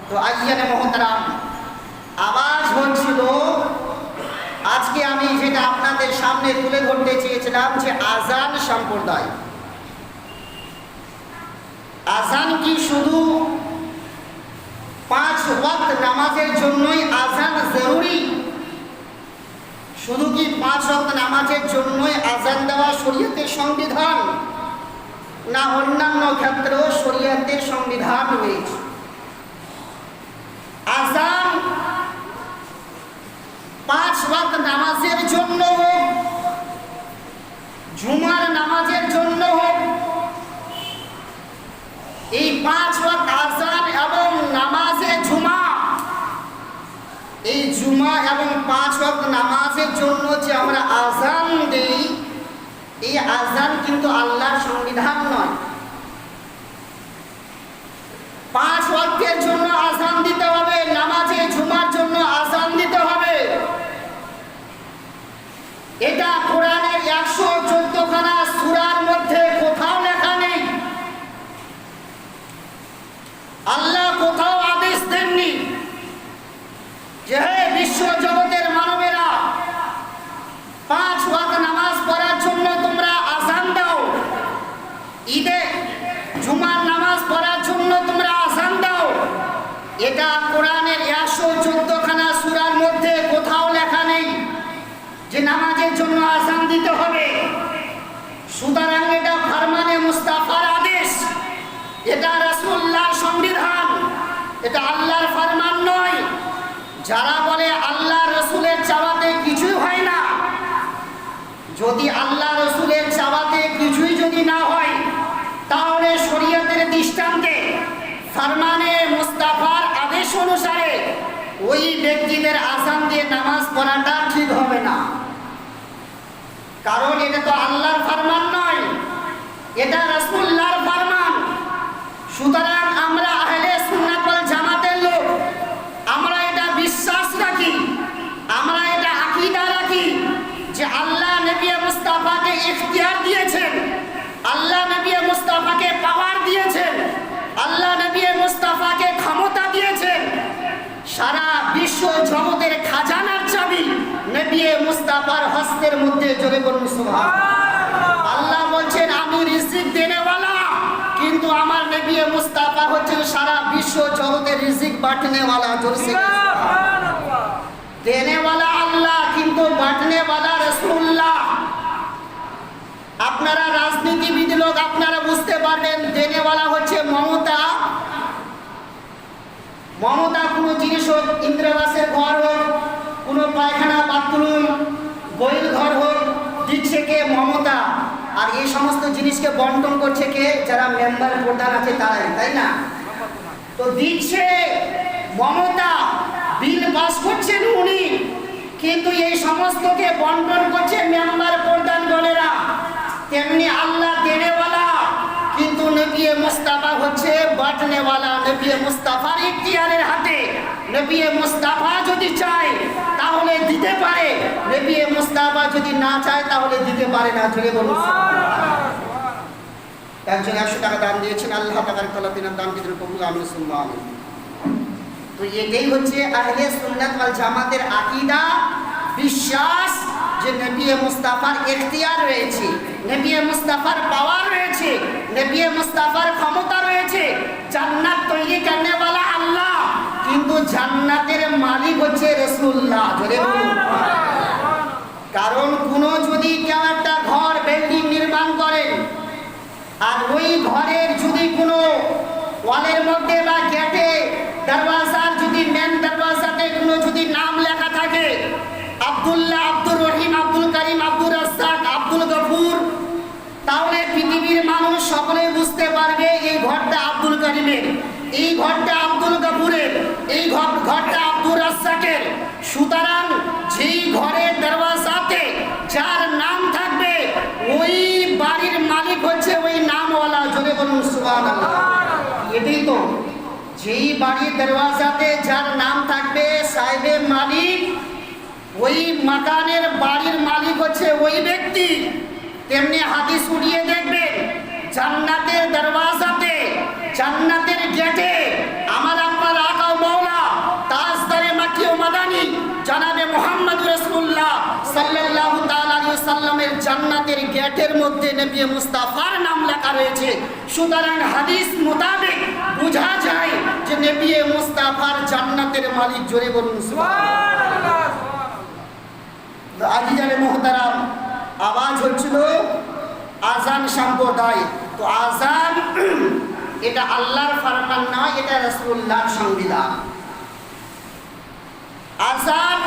তো আইয়ানে মহতারাম, আওয়াজ হচ্ছিল আজকে আমি যেটা আপনাদের সামনে তুলে ধরতে চেয়েছিলাম যে আজান সম্প্রদায়। আজান কি শুধু 5 ওয়াক্ত নামাজের জন্যই আজান জরুরি? শুধু কি 5 ওয়াক্ত নামাজের জন্যই আজান দেওয়া শরীয়তের সংবিধান, না অন্যান্য ক্ষেত্রেও শরীয়তের সংবিধান রয়েছে? আজান 5 ওয়াক্ত নামাজের জন্য হোক, জুমার নামাজের জন্য হোক, এই 5 ওয়াক্ত আজান এবং নামাজে জুমা, এই জুমা এবং 5 ওয়াক্ত নামাজের জন্য যে আমরা আজান দেই, এই আজান কিন্তু আল্লাহর সংবিধান নয়। 5 ওয়াক্তের জন্য আজান দিতে হবে, নামাজে জুমার জন্য আজান দিতে হবে। এটা কোরআনের 114 খানা সূরার মধ্যে কোথাও লেখা নেই। আল্লাহ কোথাও আদেশ দেননি যে হে বিশ্ব জগতের মানবেরা, 5 ওয়াক্ত নামাজ পড়ার জন্য তোমরা আজান দাও, ঈদে জুমার নামাজ পড়ার জন্য তোমরা আজান দাও। এটা কোরআনের 114 খানা সূরার মধ্যে কোথাও লেখা নেই যে নামাজের জন্য আজান দিতে হবে। সুতরাং এটা ফরমানে মুস্তাফার আদেশ, এটা রাসূলুল্লাহর সংবিধান, এটা আল্লাহর ফরমান নয়। যারা বলে আল্লাহ রসুলের চাওয়াতে কিছুই হয় না, যদি আল্লাহ রসুলের চাওয়াতে কিছুই যদি না হয়, তাহলে শরীয়তের দৃষ্টান্তে ফরমানে মুস্তাফার আদেশ অনুসারে ওই ব্যক্তিদের আজান দিয়ে নামাজ পড়াটা ঠিক হবে না, কারণ এটা তো আল্লাহর ফরমান নয়, এটা রাসূলুল্লাহর ফরমান। সুতরাং আমরা আহলে সুন্নাত ওয়াল জামাতের লোক, আমরা এটা বিশ্বাস রাখি, আমরা এটা আকীদা রাখি যে আল্লাহ নবী মুস্তাফাকে ইখতিয়ার দিয়েছেন, আল্লাহ নবী মুস্তাফাকে পাওয়ার দিয়েছেন, আল্লাহ নবী মুস্তাফাকে ক্ষমতা দিয়েছেন। সারা বিশ্ব জগতের খাজানার চাবি নবী মুস্তাফার হস্তের মধ্যে। জোরে বলুন সুবহানাল্লাহ। আল্লাহ বলছেন আমি রিজিক দেনেওয়ালা, কিন্তু আমার নবী মুস্তাফা হচ্ছেন সারা বিশ্ব জগতের রিজিক বাঁটনেওয়ালা। জোরে সুবহানাল্লাহ। দেনেওয়ালা আল্লাহ, কিন্তু বাঁটনেওয়ালা রাসূলুল্লাহ। আপনারা রাজনীতিবিদ লোক, আপনারা বুঝতে পারবেন দেনেওয়ালা হচ্ছে মমতা। মমতা কোনো জিনিস হোক, ইন্দ্রাবাসের ঘর হোক, কোনো পায়খানা বাথরুম বইল ঘর হোক, দিচ্ছে কে? মমতা। আর এই সমস্ত জিনিসকে বন্টন করছে কে? যারা মেম্বার প্রধান আছে তারাই, তাই না? তো দিচ্ছে মমতা, বিল পাস করছেন উনি, কিন্তু এই সমস্তকে বন্টন করছে মেম্বার প্রধান দলেরা। তেমনি আল্লাহ দেনেওয়ালা, কিন্তু নবী মুস্তাফা হচ্ছে বাঁটনেওয়ালা। নবী মুস্তাফার ইখতিয়ারের হাতে। নবী মুস্তাফা যদি চায় তাহলে দিতে পারে, নবী মুস্তাফা যদি না চায় তাহলে দিতে পারে না। জোরে বলুন সুবহানাল্লাহ। একজন 100 টাকা দান দিয়েছেন, আল্লাহ তাআলা তিনার দান ভিতরে কবুল আমিন সুবহানাল্লাহ আমিন। তো এটাই হচ্ছে আহলে সুন্নাত ওয়াল জামাতের আকীদা, বিশ্বাস যে নবী মুস্তাফার ইখতিয়ার রয়েছে, নবী মুস্তাফার পাওয়ার রয়েছে, নবী মুস্তাফার ক্ষমতা রয়েছে। জান্নাত তৈরি করনেওয়ালা আল্লাহ, কিন্তু জান্নাতের মালিক হচ্ছে রাসূলুল্লাহ। জোরে বলুন। কারণ কোনো যদি কেউ একটা ঘর বিল্ডিং নির্মাণ করেন, আর ওই ঘরের যদি কোনো ওয়ালের মধ্যে বা গেটে দরওয়াজার যদি মেন দরওয়াজাতে কোনো যদি নাম লেখা থাকে, আব্দুল্লাহ, আব্দুর রহিম, আব্দুল করিম, আব্দুর রাজ্জাক, আব্দুল গফুর, তাহলে পৃথিবীর মানুষ সকলে বুঝতে পারবে এই ঘরটা আব্দুল করিমের, এই ঘরটা আব্দুল গফুরের, এই ঘরটা আব্দুর রাজ্জাকের। সুতরাং যেই ঘরের দরওয়াজাতে যার নাম থাকবে, ওই বাড়ির মালিক হচ্ছে ওই নামওয়ালা। জোরে বলুন সুবহানাল্লাহ। এটাই তো, যেই বাড়ির দরওয়াজাতে যার নাম থাকবে, সাহেবের মালিক, ওই মাকানের বাড়ির মালিক হচ্ছে ওই ব্যক্তি। তেমনি হাদিস উড়িয়ে দেখবেন, জান্নাতের দরওয়াজাতে, জান্নাতের গেটে আমার আপনার আকা জান্নাতের গেটের মধ্যে নবী মুস্তাফার নাম লেখা রয়েছে। সুতরাং হাদিস মোতাবেক বোঝা যায় যে নবী মুস্তাফার জান্নাতের মালিক। জোরে বলুন সুবহানাল্লাহ। আজিজানে মুহতারাম, আওয়াজ হচ্ছিল আজান সম্প্রদায়। তো আজান এটা আল্লাহর ফরমান নয়, এটা রাসূলুল্লাহর সংবিধান। আজান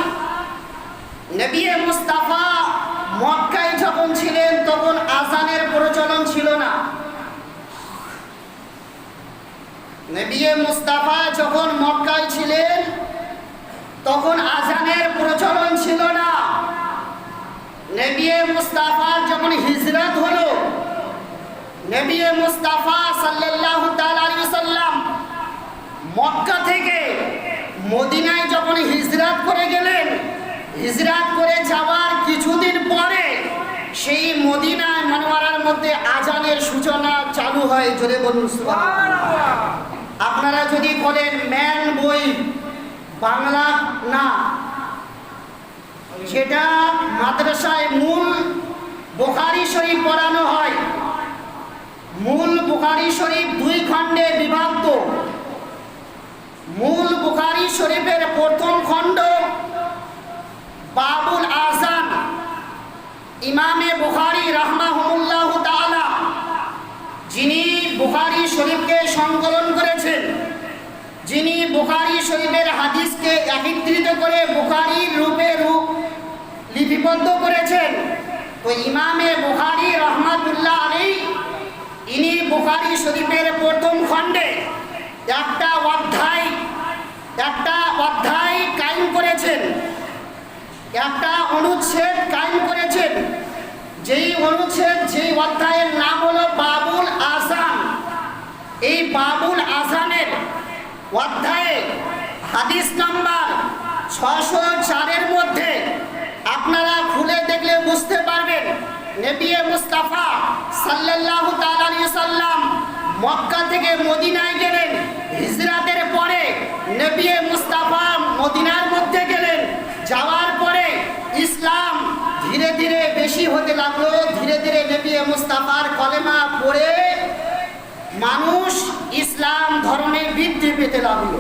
নবী মুস্তাফা মক্কায় যখন ছিলেন তখন আজানের প্রচলন ছিল না। নবী মুস্তাফা যখন মক্কায় ছিলেন তখন আজানের প্রচলন ছিল না। নবী মুস্তাফা যখন হিজরত হলো, নবী মুস্তাফা সাল্লাল্লাহু তাআলা আলাইহি ওয়াসাল্লাম মক্কা থেকে মদিনায় যখন হিজরত করে গেলেন, হিজরত করে যাওয়ার কিছুদিন পরে সেই মদিনা মুনাওয়ারার মধ্যে আজানের সূচনা চালু হয়। জোরে বলুন সুবহানাল্লাহ। আপনারা যদি বলেন ম্যান বই বাংলা না, যেটা মাদ্রাসায় মূল বুখারী শরীফ পড়ানো হয়, মূল বুখারী শরীফ দুই খণ্ডে বিভক্ত। মূল বুখারী শরীফের প্রথম খণ্ড বাবুল আজান, ইমামে বুখারী রাহমাহুল্লাহ তাআলা যিনি বুখারী শরীফকে সংকলন করেছেন, যিনি বুখারী শরীফের হাদিসকে একত্রিত করে বুখারীর রূপে লিপিবদ্ধ করেছেন, তো ইমামে বুখারী রাহমাতুল্লাহ আলাইহি ইনি বুখারী শরীফের প্রথম খণ্ডে একটা অধ্যায় কায়েম করেছেন, একটা অনুচ্ছেদ কায়েম করেছেন। যেই অনুচ্ছেদ, যেই অধ্যায়ের নাম হলো বাবুল আজান। এই বাবুল আজানের অধ্যায়ে হাদিস নাম্বার 604-এর মধ্যে আপনারা খুলে দেখলে বুঝতে পারবেন নবী মুস্তাফা সাল্লাল্লাহু তাআলা আলাইহি ওয়াসাল্লাম মক্কা থেকে মদিনায় গেলেন। হিজরতের পরে নবী মুস্তাফা মদিনার মধ্যে গেলেন। যাওয়ার পরে ইসলাম ধীরে ধীরে বেশি হতে লাগলো। ধীরে ধীরে নবী মুস্তাফার কলেমা পড়ে মানুষ ইসলাম ধর্মে বৃদ্ধি পেতে লাগলো।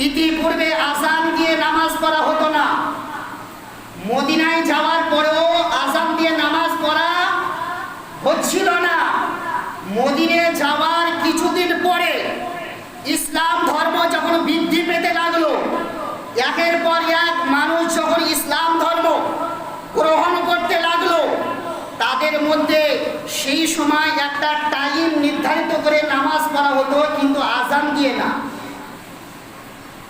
ইতিপূর্বে আজান দিয়ে নামাজ পড়া হতো না। মদিনায় যাওয়ার পরেও আজান দিয়ে নামাজ পড়া হচ্ছিল না। মদিনায় যাওয়ার কিছুদিন পরে ইসলাম ধর্ম যখন বৃদ্ধি পেতে লাগলো, একের পর এক মানুষ যখন ইসলাম ধর্ম গ্রহণ করতে লাগলো, তাদের মধ্যে সেই সময় একটা টাইম নির্ধারিত করে নামাজ পড়া হতো, কিন্তু আজান দিয়ে না।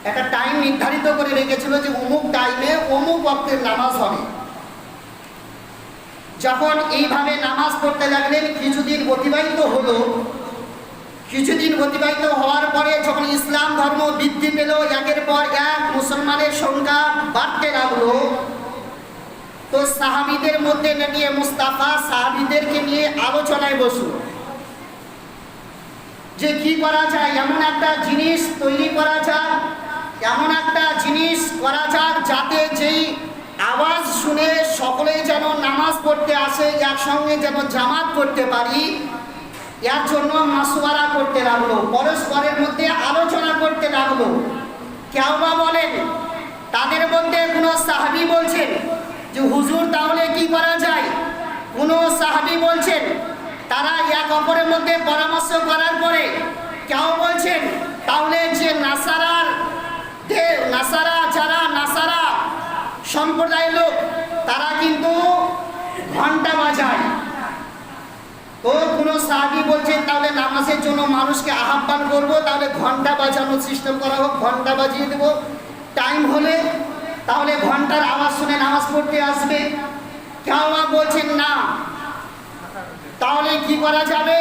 একটা টাইম নির্ধারিত করে রেখেছিল যে অমুক টাইমে অমুক ওয়াক্তের নামাজ হবে। যখন এইভাবে নামাজ পড়তে লাগলেন, কিছুদিন অতিবাহিত হলো। কিছুদিন অতিবাহিত হওয়ার পরে যখন ইসলাম ধর্ম বৃদ্ধি পেল, একের পর এক মুসলমানের সংখ্যা বাড়তে লাগলো, তো সাহাবীদের মধ্যে নবী মুস্তাফা সাহাবীদেরকে নিয়ে আলোচনায় বসল যে কি করা যায়, এমন একটা জিনিস তৈরি করা যাক, এমন একটা জিনিস করা যাক যাতে যেই আওয়াজ শুনে সকলেই যেন নামাজ পড়তে আসে, একসঙ্গে যেন জামাত করতে পারি। এর জন্য মাসওয়ারা করতে লাগলো, পরস্পরের মধ্যে আলোচনা করতে লাগলো। কেউ বা বলেন, তাদের মধ্যে কোনো সাহাবী বলছেন যে হুজুর তাহলে কি করা যায়। কোনো সাহাবী বলছেন, তারা এক অপরের মধ্যে পরামর্শ করার পরে কেউ বলছেন তাহলে যে নাসারা যারা নাসারা সম্প্রদায়ের লোক, তারা কিন্তু ঘন্টা বাজায়। তো কোনো সাহাবী বলছেন তাহলে নামাজের জন্য মানুষকে আহ্বান করব, তাহলে ঘন্টা বাজানোর সিস্টেম করা হোক, ঘন্টা বাজিয়ে দেব। টাইম হলে তাহলে ঘন্টার আওয়াজ শুনে নামাজ পড়তে আসবে। কেউ বলছেন না, তাহলে কি করা যাবে,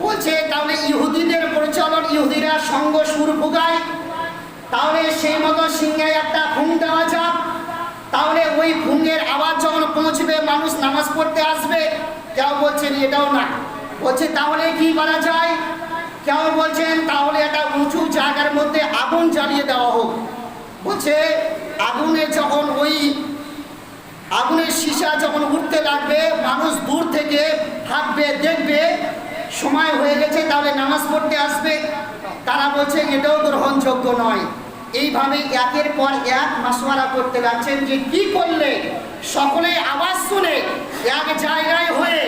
বলছে তাহলে ইহুদিদের প্রচলন, ইহুদিরা সঙ্গ সুর ভুগায়, তাহলে সেই মতো সিংহায় একটা ঘুম দেওয়া যাক, তাহলে ওই ঘুমের আওয়াজ যখন পৌঁছবে মানুষ নামাজ পড়তে আসবে। কেউ বলছেন এটাও না, বলছে তাহলে কি করা যায়। কেউ বলছেন তাহলে একটা উঁচু জায়গার মধ্যে আগুন জ্বালিয়ে দেওয়া হোক। বলছে আগুনে যখন ওই আগুনের সীসা যখন উঠতে লাগবে, মানুষ দূর থেকে ভাববে, দেখবে সময় হয়ে গেছে, তাহলে নামাজ পড়তে আসবে। তারা বলছে এটাও গ্রহণযোগ্য নয়। এইভাবে একের পর এক মাসওয়ারা করতে লাগছেন যে কি করলে সকলে আওয়াজ শুনে এক জায়গায় হয়ে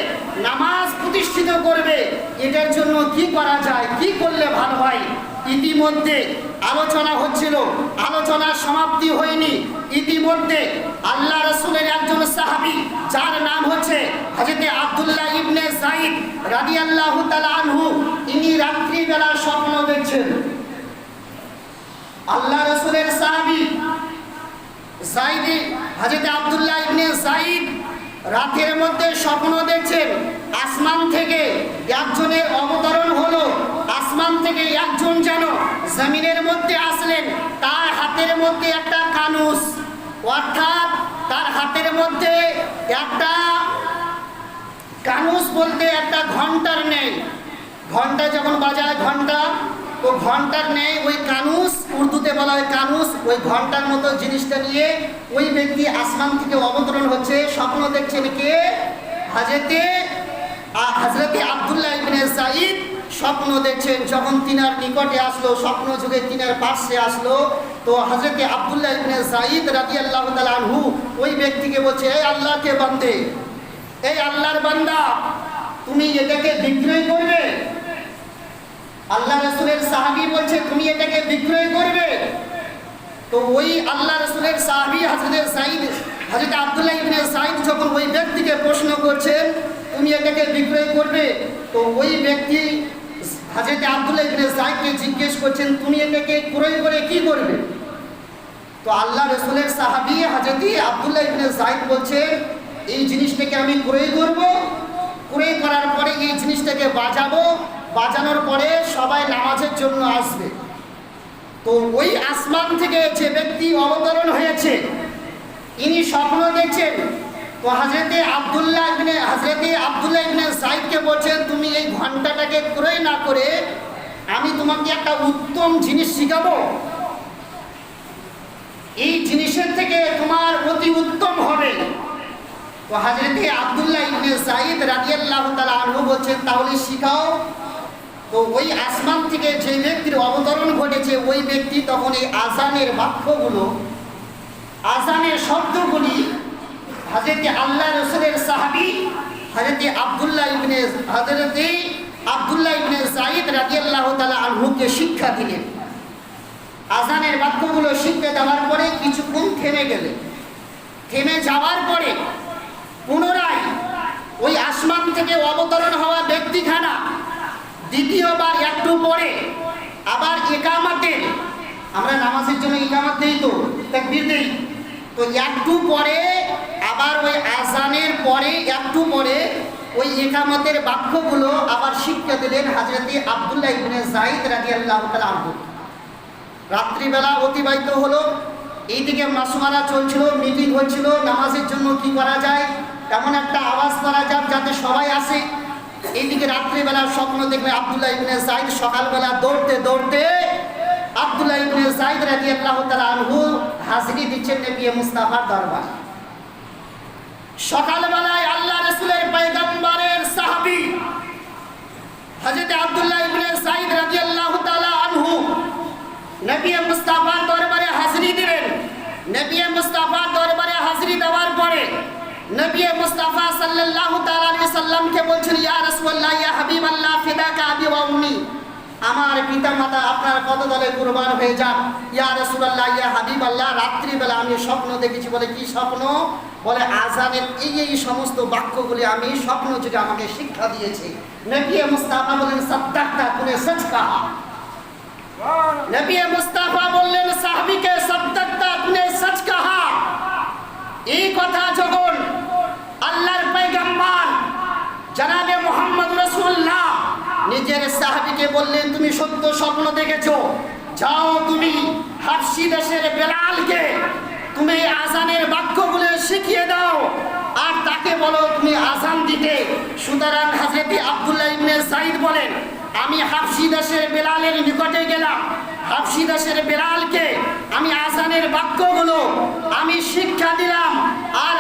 নামাজ প্রতিষ্ঠিত করবে, এটার জন্য কি করা যায়, কি করলে ভালো হয়। ইতিমধ্যে আলোচনা হচ্ছিল, আলোচনার সমাপ্তি হয়নি। ইতিমধ্যে আল্লাহ রাসূলের একজন সাহাবী, যার নাম হচ্ছে হযরত আব্দুল্লাহ ইবনে যায়েদ রাদিয়াল্লাহু তাআলা আনহু, ইনি রাত্রিবেলা স্বপ্ন দেখছেন। আল্লাহ রাসূলের সাহাবী হযরত আব্দুল্লাহ ইবনে যায়েদ রাতের মধ্যে স্বপ্ন দেখছেন, আসমান থেকে একজনের অবতরণ হলো, আসমান থেকে একজন যেন জমিনের মধ্যে আসলেন, তার হাতের মধ্যে একটা কানুস, অর্থাৎ তার হাতের মধ্যে একটা কানুস বলতে একটা ঘন্টার নেই, ঘন্টা যখন বাজায় ঘন্টা, তো ঘন্টার নেই ওই কানুস, উর্দুতে বলা হয় কানুস, ওই ঘন্টার মতো জিনিসটা নিয়ে ওই ব্যক্তি আসমান থেকে অবতরণ হচ্ছে। স্বপ্ন দেখছেন কে? হযরতে আব্দুল্লাহ ইবনে যায়েদ স্বপ্ন দেখছেন। যখন তিনার নিকটে আসলো, স্বপ্ন যুগে তিনার পাশে আসলো, তো হযরতে আব্দুল্লাহ ইবনে যায়েদ রাদিয়াল্লাহু তাআলা আনহু ওই ব্যক্তিকে বলছে, এই আল্লাহকে বান্দে, এই আল্লাহর বান্দা, তুমি এটাকে বিক্রয় করবে? আল্লাহ রাসূলের সাহাবী বলছে তুমি এটাকে বিক্রয় করবে? তো ওই আল্লাহ রাসূলের সাহাবী হযরত আব্দুল্লাহ ইবনে যায়েদ যখন ওই ব্যক্তিকে প্রশ্ন করছেন তুমি এটাকে বিক্রয় করবে, তো ওই ব্যক্তি হযরত আব্দুল্লাহ ইবনে যায়েদকে জিজ্ঞেস করছেন তুমি এটাকে ক্রয় করে কি করবে? তো আল্লাহ রাসূলের সাহাবী হযরত আব্দুল্লাহ ইবনে যায়েদ বলছেন এই জিনিসটাকে আমি ক্রয় করব, ক্রয় করার পরে এই জিনিসটাকে বাজাবো, বাজানোর পরে সবাই নামাজের জন্য আসবে। তো ওই আসমান থেকে যে ব্যক্তি অবতরণ হয়েছে ইনি স্বপ্ন দেখছেন। তো হযরতে আব্দুল্লাহ ইবনে যায়েদকে বলছেন তুমি এই ঘন্টাটাকে ক্রয় না করে আমি তোমাকে একটা উত্তম জিনিস শিখাবো, এই জিনিসের থেকে তোমার অতি উত্তম হবে। তো হযরতে আব্দুল্লাহ ইবনে যায়েদ রাদিয়াল্লাহু তাআলা আনহু বলছেন তাহলে শিখাও। তো ওই আসমান থেকে যে ব্যক্তির অবতরণ ঘটেছে ওই ব্যক্তি তখন এই আজানের বাক্যগুলো, আজানের শব্দগুলি হযরত আল্লাহ রাসূলের সাহাবী হযরত আব্দুল্লাহ ইবনে যায়েদ রাদিয়াল্লাহু তাআলা আনহুকে শিক্ষা দিলেন। আজানের বাক্যগুলো শিক্ষা দেওয়ার পরে কিছুক্ষণ থেমে গেলেন। থেমে যাওয়ার পরে পুনরায় ওই আসমান থেকে অবতরণ হওয়া ব্যক্তিখানা দ্বিতীয়বার একটু পরে আবার ইকামতের, আমরা নামাজের জন্য ইকামত দেই, তো তাকবীর দেই, তো একটু পরে আবার ওই আজানের পরে একটু পরে ওই ইকামতের বাক্যগুলো আবার শিক্ষা দিলেন হযরত আব্দুল্লাহ ইবনে যায়েদ রাদিয়াল্লাহু তাআলা আনহু। রাত্রিবেলা অতিবাহিত হলো, এইদিকে মাসওয়ারা চলছিল, মিটিং হচ্ছিল নামাজের জন্য কি করা যায়, এমন একটা আওয়াজ করা যাক যাতে সবাই আসে। এইদিকে রাত্রিবেলা স্বপ্ন দেখবে আব্দুল্লাহ ইবনে যায়েদ সকালবেলা দৌড়তে দৌড়তে আব্দুল্লাহ ইবনে যায়েদ রাদিয়াল্লাহু তাআলা আনহু হাজিরি দিচ্ছেন নবী মুস্তাফার দরবার। সকালবেলায় আল্লাহ রাসূলের পয়গম্বরের সাহাবী হযরত আব্দুল্লাহ ইবনে যায়েদ রাদিয়াল্লাহু তাআলা আনহু নবী মুস্তাফার দরবারে হাজিরি দিলেন। নবী মুস্তাফার দরবারে হাজিরি দেওয়ার পরে নবী মুস্তাফা সাল্লাল্লাহু তাআলা আলাইহি সাল্লামকে বলছেন ইয়া রাসূলুল্লাহ ইয়া হাবিবাল্লাহ ফিদাকা আবি ওয়া উম্মি, আমার পিতা মাতা আপনার পদতলে কুরবান হয়ে যান। ইয়া রাসূলুল্লাহ ইয়া হাবিবাল্লাহ, রাত্রিবেলা আমি স্বপ্ন দেখেছি। বলে কি স্বপ্ন? বলে আযানের এই সমস্ত বাক্যগুলি আমি স্বপ্ন যুগে আমাকে শিক্ষা দিয়েছে। নবী মুস্তাফা বলেন সাদ্দাকতা, তুনে সচ কাহা। নবী মুস্তাফা বললেন সাহাবীকে সাদ্দাকতা, তুনে সচ কাহা। এই কথা যখন আল্লাহর পয়গম্বর জনাবে মুহাম্মদ রাসূলুল্লাহ নিজের সাহাবীকে বললেন তুমি সত্য স্বপ্ন দেখেছো, যাও তুমি হাবশী দেশের বেলালকে তুমি আজানের বাক্যগুলো শিখিয়ে দাও আর তাকে বলো তুমি আজান দিতে। সুতরাং হযরত আব্দুল্লাহ ইবনে যায়েদ বলেন আমি হাবশী দেশের বেলালের নিকটে গেলাম, হাবশী দেশের বেলালকে আমি আজানের বাক্যগুলো আমি শিক্ষা দিলাম। আর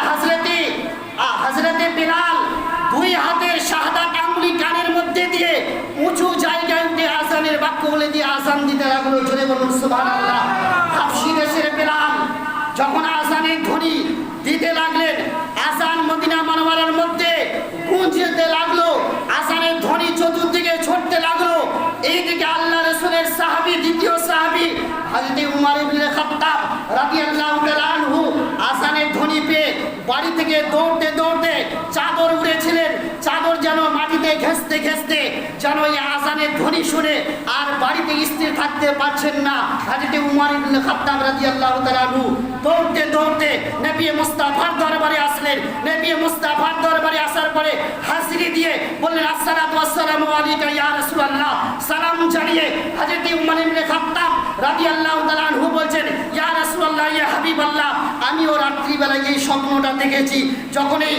হযরতে বিলাল দুই হাতের শাহাদাত আঙ্গুলি কানের মধ্যে দিয়ে উঁচু জায়গায় উঠে আজানের বাক্য বলে দিয়ে আজান দিতে লাগলো। জোরে বলুন সুবহানাল্লাহ। হাবশী দেশের বিলাল যখন আজানের ধ্বনি দিতে লাগলেন, আজান মদিনা মুনাওয়ারার মধ্যে গুঁজতে লাগলো, আজানের ধ্বনি চতুর্দিকে ছড়তে লাগলো। এইদিকে আল্লাহ রাসূলের সাহাবী, দ্বিতীয় সাহাবী হযরত উমর ইবনে খাত্তাব রাদিয়াল্লাহু তাআলা আনহু আজানের ধ্বনি পেয়ে বাড়ি থেকে দৌড়তে দৌড়তে চাদর উড়েছিলেন। চাদর যেন মাটিতে ঘেঁষতে ঘেঁষতে যেন এই আজানের ধ্বনি শুনে আর বাড়িতে স্থির থাকতে পারছেন না। হযরত উমর ইবনে খাত্তাব রাদিয়াল্লাহু তাআলা আনহু দৌড়তে দৌড়তে নবী মুস্তাফার দরবারে আসলেন। নবী মুস্তাফার দরবারে আসার পরে হাজিরি দিয়ে বললেন, আসসালাতু ওয়াসসালামু আলাইকা ইয়া রাসূলুল্লাহ। সালাম জানিয়ে হযরত উমর ইবনে খাত্তাব রাদিয়াল্লাহু তাআলা আনহু বলছেন, ইয়া রাসূলুল্লাহ, ইয়া হাবিবাল্লাহ, আমিও রাত্রিবেলায় এই স্বপ্নটা দেখেছি। যখনই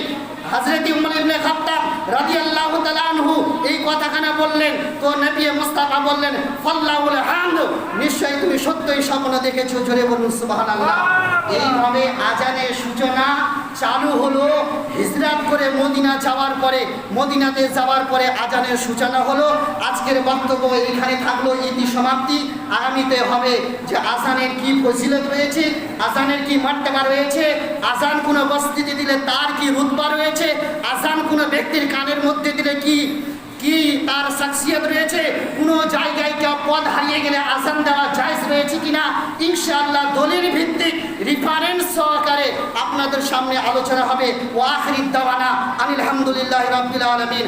হযরত উমর ইবনে খাত্তাব রাদিয়াল্লাহু তাআলা আনহু এই কথাখানা বললেন, তো নবী মুস্তাফা বললেন, ফাল্লাহুল হামদ, নিশ্চয়ই তুমি সত্যই স্বপ্ন দেখেছো। জোরে বলুন সুবহানাল্লাহ। এইভাবে আজানের সূচনা চালু হলো। হিজরত করে মদিনা যাওয়ার পরে, মদিনাতে যাওয়ার পরে আজানের সূচনা হলো। আজকের বক্তব্য এখানে থাকলো, ইতি সমাপ্তি। আগামীতে হবে যে আজানের কি ফজিলত রয়েছে, আজানের কি মর্যাদা রয়েছে, আজান কোনো বস্তিতে দিলে তার কি রুতবা রয়েছে, আজান কোনো ব্যক্তির কানের মধ্যে দিলে কি তার শখসিয়ত রয়েছে, কোনো জায়গায় কেউ পদ হারিয়ে গেলে আজান দেওয়া জায়েজ রয়েছে কিনা, ইনশাআল্লাহ দলিল ভিত্তিক রেফারেন্স সহকারে আপনাদের সামনে আলোচনা হবে। ওয়া আখিরি দাওয়ানা আলহামদুলিল্লাহি রাব্বিল আলামিন।